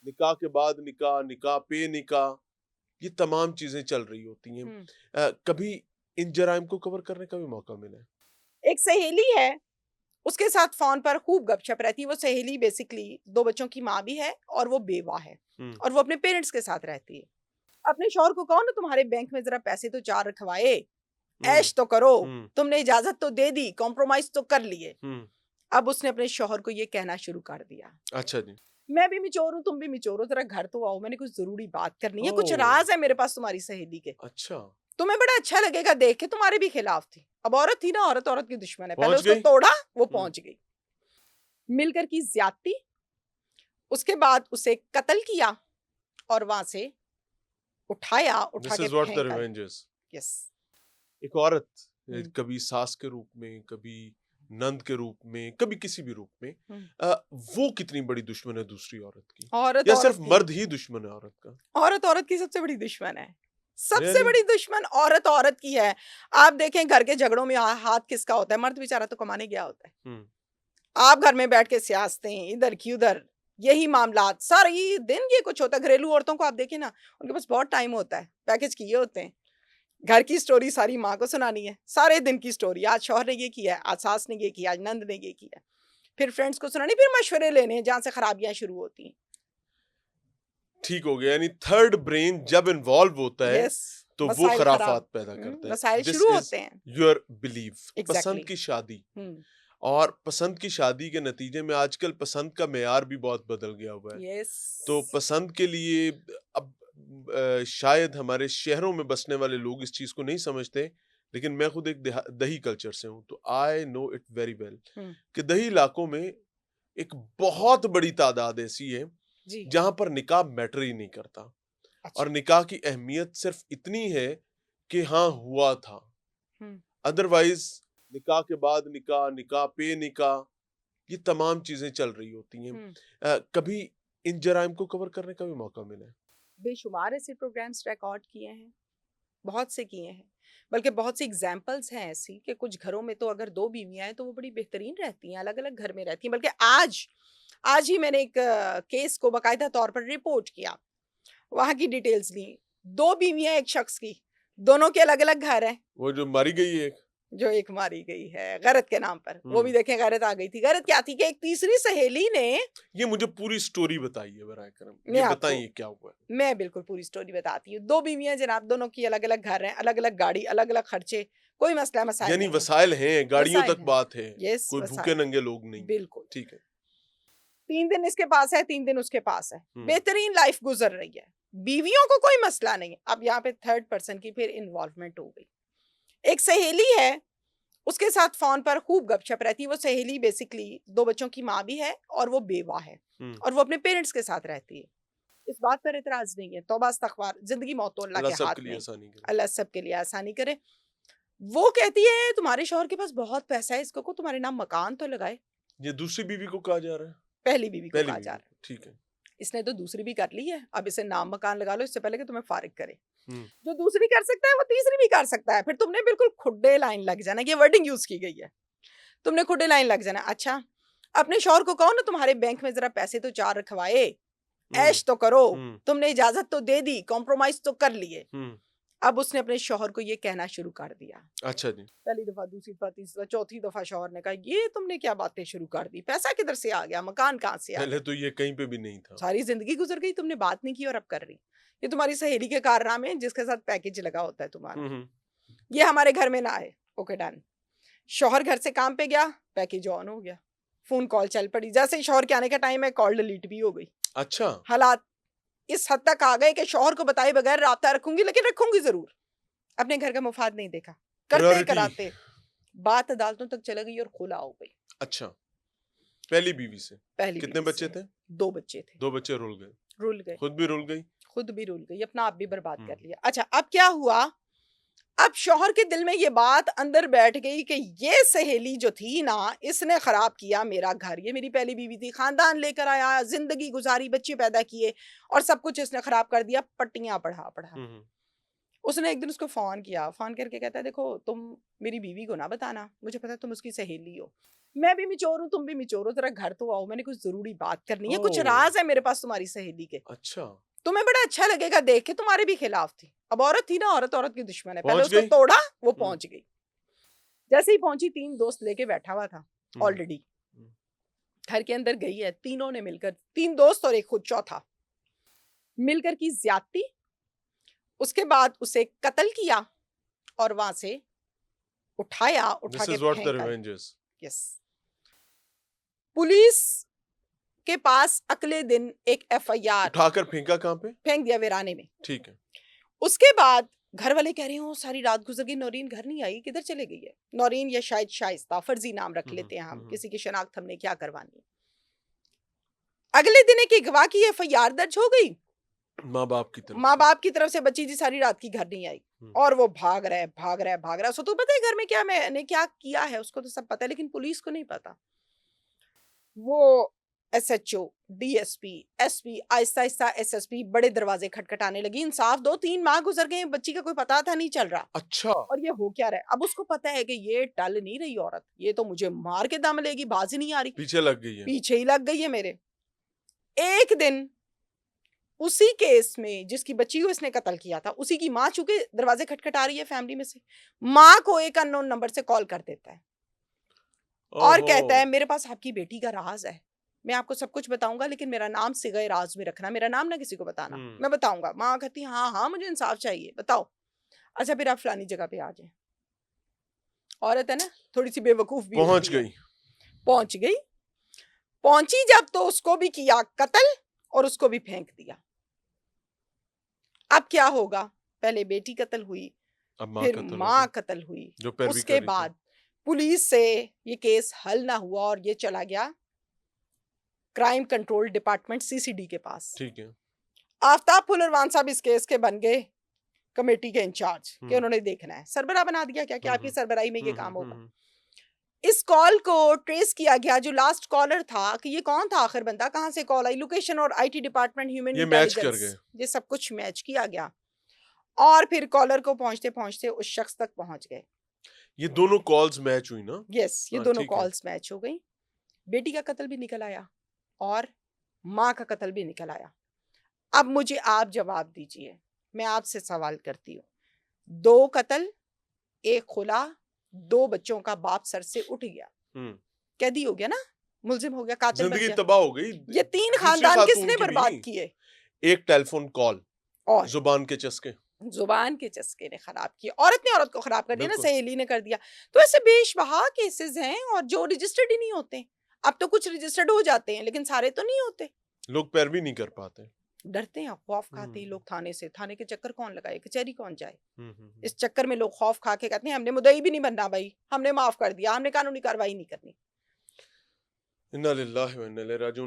निकाह के बाद निकाह, निकाह पे निकाह, ये तमाम चीजें चल रही होती हैं। कभी इन जराइम को कवर करने का भी मौका मिला है? एक सहेली है, उसके साथ फोन पर खूब गपशप रहती है। वो सहेली बेसिकली 2 बच्चों की माँ भी है और वो बेवा है और वो अपने पेरेंट्स के साथ रहती है। अपने शौहर को कहो ना तुम्हारे बैंक में जरा पैसे तो 4 रखवाए, ऐश तो करो, तुमने इजाजत तो दे दी, कॉम्प्रोमाइज तो कर लिए। अब उसने अपने शौहर को ये कहना शुरू कर दिया, अच्छा जी। मैं भी मिचोर हूँ, तुम भी मिचोर हो, जरा घर तो आओ, मैंने कुछ जरूरी बात करनी है, कुछ ओह! राज है मेरे पास तुम्हारी सहेली के, अच्छा, तुम्हें बड़ा अच्छा लगेगा देख के, तुम्हारे भी खिलाफ थी। अब औरत थी ना, औरत औरत की दुश्मन है, पहले पहुंच उसको गई? तोड़ा, वो पहुंच गई। मिलकर की ज्यादती, उसके बाद उसे कत्ल किया और वहां से उठाया, उठा दिस के इज व्हाट द फेंका। Revenge is. यस। एक औरत कभी सास के रूप में, कभी नंद के रूप में, कभी किसी भी रूप में, वो कितनी बड़ी दुश्मन है दूसरी औरत की, औरत या औरत सिर्फ की, मर्द ही दुश्मन है औरत का? औरत औरत की सबसे बड़ी दुश्मन है, सबसे रियली? बड़ी दुश्मन औरत औरत की है। आप देखें घर के झगड़ों में हाथ किसका होता है? मर्द बेचारा तो कमाने गया होता है, आप घर में बैठ के सियासतें इधर की उधर, यही मामला सारी दिन ये कुछ होता है। घरेलू औरतों को आप देखें ना, उनके पास बहुत टाइम होता है, पैकेज किए होते हैं, घर की स्टोरी सारी माँ को सुनानी है, सारे दिन की स्टोरी, आज शौहर ने ये किया है, आज सास ने ये किया, आज नंद ने ये किया, फिर फ्रेंड्स को सुनानी, फिर मशवरे लेने हैं जहां से खराबियां शुरू होती हैं। ठीक हो गया, यानी थर्ड ब्रेन जब इन्वॉल्व होता है यस, तो वो मसाइल खराब, खराफात पैदा करता है। मसाइल दिस शुरू इज होते हैं। Your belief. पसंद एग्जैक्टली की शादी, हम्म, और पसंद की शादी के नतीजे में आजकल पसंद का मेयार भी बहुत बदल गया हुआ है। यस, तो पसंद के लिए अब शायद हमारे शहरों में बसने वाले लोग इस चीज को नहीं समझते, लेकिन मैं खुद एक दही कल्चर से हूं, तो I know it very well कि दही इलाकों में एक बहुत बड़ी तादाद ऐसी है जी, जहां पर निकाह मैटर ही नहीं करता, अच्छा, और निकाह की अहमियत सिर्फ इतनी है कि हाँ हुआ था, हम्म, अदरवाइज निकाह के बाद निकाह, निकाह पे निकाह, ये तमाम चीजें चल रही होती हैं। कभी इन जराइम को कवर करने का भी मौका मिला है? बेशुमार ऐसे प्रोग्राम्स रिकॉर्ड किए हैं, बहुत से किए हैं, बल्कि बहुत सी एग्जाम्पल्स हैं ऐसी कि कुछ घरों में तो अगर 2 बीवियां हैं तो वो बड़ी बेहतरीन रहती हैं, अलग अलग घर में रहती हैं। बल्कि आज आज ही मैंने एक केस को बाकायदा तौर पर रिपोर्ट किया, वहां की डिटेल्स ली। 2 बीवियां एक शख्स की, दोनों के अलग अलग घर हैं। वो जो मारी गई है एक? जो एक मारी गई है गैरत के नाम पर, वो भी देखें गैरत आ गई थी। गैरत क्या थी कि एक तीसरी सहेली ने, ये मुझे पूरी स्टोरी बताइए बराए करम, मैं ये आपको बताइए क्या हुआ है। मैं बिल्कुल पूरी स्टोरी बताती हूँ। 2 बीवियां जनाब, दोनों की अलग अलग घर हैं, अलग अलग गाड़ी, अलग अलग खर्चे, कोई मसला मसाइल यानी नहीं है। वसाइल हैं, गाड़ियों वसाइल तक हैं, बात है, यस कोई भूखे वसाइल, नंगे लोग नहीं। बिल्कुल। ठीक है। 3 दिन इसके पास है, 3 दिन उसके पास है, बेहतरीन लाइफ गुजर रही है, बीवियों को कोई मसला नहीं है। अब यहाँ पे थर्ड पर्सन की फिर इन्वॉल्वमेंट हो गई। एक सहेली है, उसके साथ फोन पर खूब गपशप रहती है। वो सहेली बेसिकली 2 बच्चों की माँ भी है और वो बेवा है और वो अपने पेरेंट्स के साथ रहती है। इस बात पर इतराज नहीं है, तौबा इस्तगफार, जिंदगी मौत तो अल्लाह अल्लाह के हाथ सबके में लिए है, आसानी करे। अल्लाह सबके लिए आसानी करे। वो कहती है तुम्हारे शौहर के पास बहुत पैसा है, इसको को तुम्हारे नाम मकान तो लगाए। ये दूसरी बीवी को कहा जा रहा है? पहली बीवी को पहली कहा जा बीवी रहा है, को, ठीक है। इसने तो दूसरी भी कर ली है, अब इसे नाम मकान लगा लो इससे पहले कि तुम्हें फारिग करे। हम्म जो दूसरी कर सकता है वो तीसरी भी कर सकता है। फिर तुमने बिल्कुल खुड्डे लाइन लग जाना, ये वर्डिंग यूज की गई है, तुमने खुड्डे लाइन लग जाना। अच्छा, अपने शौहर को कहो ना तुम्हारे बैंक में जरा पैसे तो 4 रखवाए, ऐश तो करो, तुमने इजाजत तो दे दी, कॉम्प्रोमाइज तो कर लिए। अब उसने अपने शौहर को ये कहना शुरू कर दिया। अच्छा जी। पहली दफा, दूसरी दफा, तीसरी दफा, चौथी दफा शौहर ने कहा ये तुमने क्या बातें शुरू कर दी, पैसा किधर से आ गया, मकान कहाँ से आ पहले गया, तो ये कहीं पे भी नहीं था। सारी जिंदगी गुजर गई, तुमने बात नहीं की और अब कर रही। ये तुम्हारी सहेली के कारनामे हैं जिसके साथ पैकेज लगा होता है तुम्हारा, ये हमारे घर में ना आए। Okay done. शौहर घर से काम पे गया, पैकेज ऑन हो गया, फोन कॉल चल पड़ी, जैसे ही शौहर के आने का टाइम है कॉल डिलीट भी हो गई। अच्छा। हालात इस हद तक आ गए कि शौहर को बताए बगैर राब्ता रखूंगी, लेकिन रखूंगी जरूर, अपने घर का मुफाद नहीं देखा, करते प्रायोरिटी। कराते बात अदालतों तक चली गई और खुला हो गई। अच्छा, पहली बीवी से पहली कितने बीवी बच्चे से थे? 2 बच्चे थे। 2 बच्चे रुल गए, रुल गए, खुद भी रुल गई। खुद भी रुल गई, अपना आप भी बर्बाद कर लिया। अच्छा, अब क्या हुआ, अब शौहर के दिल में ये बात अंदर बैठ गई कि ये सहेली जो थी ना, इसने खराब किया मेरा घर, ये मेरी पहली बीवी थी, खानदान लेकर आया, जिंदगी गुजारी, बच्चे पैदा किए और सब कुछ इसने खराब कर दिया, पट्टियां पढ़ा पढ़ा। उसने एक दिन उसको फोन किया, फोन करके कहता है देखो तुम मेरी बीवी को ना बताना, मुझे पता है तुम उसकी सहेली हो, मैं भी मिचोर हूँ, तुम भी मिचोर हो, जरा घर तो आओ, मैंने कुछ जरूरी बात करनी है, कुछ ओह। राज है मेरे पास तुम्हारी सहेली के, अच्छा, तुम्हें बड़ा अच्छा लगेगा देख के, तुम्हारे भी खिलाफ थी। अब औरत थी ना, औरत औरत की दुश्मन है, पहले पहुंच उसको गई? तोड़ा, वो पहुंच गई। जैसे ही पहुंची, 3 दोस्त लेके बैठा हुआ था ऑलरेडी, घर के अंदर गई है, तीनों ने मिलकर, 3 दोस्त और एक खुद चौथा, मिलकर की ज्यादती, उसके बाद उसे कत्ल किया और वहां से उठाया, उठा This के is what the फेंका। revenge is. यस। पुलिस के पास अगले दिन एक FIR उठाकर फेंका कहाँ पे? फेंक दिया वीराने में। ठीक है। उसके बाद घर वाले कह रहे हो सारी रात गुजर गई, नौरीन घर नहीं आई, किधर चले गई है? नौरीन या शायद शाइस्ता, फर्जी नाम रख लेते हैं हम, किसी की शनाख्त हमने क्या करवानी है। अगले दिन एक गवाह की FIR दर्ज हो गई, माँ बाप की तरफ से बच्ची जी सारी रात की घर नहीं आई, और वो भाग रहा है, भाग रहा है, भाग रहा है। उसको तो पता है घर में क्या मैंने क्या किया है, उसको तो सब पता है, लेकिन पुलिस को नहीं पता। वो SHO, DSP, SP, Aahista Aahista SSP, बड़े दरवाजे खटखटाने लगी, इंसाफ दो, 3 माह गुजर गए, बच्ची का कोई पता था नहीं चल रहा। अच्छा। और ये हो क्या रहा है? अब उसको पता है कि ये टल नहीं रही औरत, ये तो मुझे मार के दम लेगी, बाज ही नहीं आ रही, पीछे लग गई है, पीछे ही लग गई है मेरे। एक दिन उसी केस में जिसकी बच्ची को इसने कत्ल किया था, उसी की माँ चूंकि दरवाजे खटखटा रही है फैमिली में से, माँ को एक अननोन नंबर से कॉल कर देता है और कहता है मेरे पास आपकी बेटी का राज है, मैं आपको सब कुछ बताऊंगा, लेकिन मेरा नाम सिगाए राज में रखना, मेरा नाम ना किसी को बताना, मैं बताऊंगा। माँ कहती हाँ हाँ मुझे इंसाफ चाहिए, बताओ। अच्छा फिर आप फलानी जगह पे आ जाए। औरत है ना, थोड़ी सी बेवकूफ भी पहुंच गई। पहुंच गई, पहुंची जब तो उसको भी किया कत्ल और उसको भी फेंक दिया। अब क्या होगा? पहले बेटी कत्ल हुई, फिर माँ कत्ल हुई, उसके बाद पुलिस से ये केस हल ना हुआ और ये चला गया क्राइम कंट्रोल डिपार्टमेंट CCD के पास। ठीक है। आफ्ताब फुलरवान साहब इस केस के बन गए कमेटी के इंचार्ज कि उन्होंने देखना है, सरबराह बना दिया क्या कि आपकी सरबराही में ये काम होगा। इस कॉल को ट्रेस किया गया, जो लास्ट कॉलर था कि ये कौन था आखिर बंदा, कहां से कॉल आई, लोकेशन और IT डिपार्टमेंट, ह्यूमन इंटेलिजेंस, ये सब कुछ मैच किया गया और फिर कॉलर को पहुंचते पहुंचते उस शख्स तक पहुंच गए। ये दोनों कॉल्स मैच हुई ना? यस, ये दोनों कॉल्स मैच हो गई। बेटी का कत्ल भी निकल आया और माँ का कत्ल भी निकल आया। अब मुझे आप जवाब दीजिए, मैं आपसे सवाल करती हूँ, 2 कत्ल, 1 खुला, 2 बच्चों का बाप सर से उठ गया, कैदी हो गया ना, मुल्जिम हो गया, कातिल बन गया, जिंदगी तबाह हो गई। ये 3 खानदान किसने बर्बाद किए? एक टेलीफोन कॉल और जुबान के चस्के ने खराब किया। औरत ने औरत को खराब कर दिया ना, सहेली ने कर दिया। तो ऐसे बेशबहा केसेस हैं और जो रजिस्टर्ड ही नहीं होते। अब तो कुछ रजिस्टर्ड हो जाते हैं लेकिन सारे तो नहीं होते। लोग पैरवी नहीं कर पाते, डरते हैं, खौफ खाते हैं लोग थाने से। थाने के चक्कर कौन लगाए, कचहरी कौन जाए। इस चक्कर में लोग खौफ खा के कहते हैं हमने मुद्दई भी नहीं बनना भाई, हमने माफ कर दिया, हमने कानूनी कार्रवाई नहीं करनी। इन्ना लिल्लाहि व इन्ना इलैहि राजिऊन।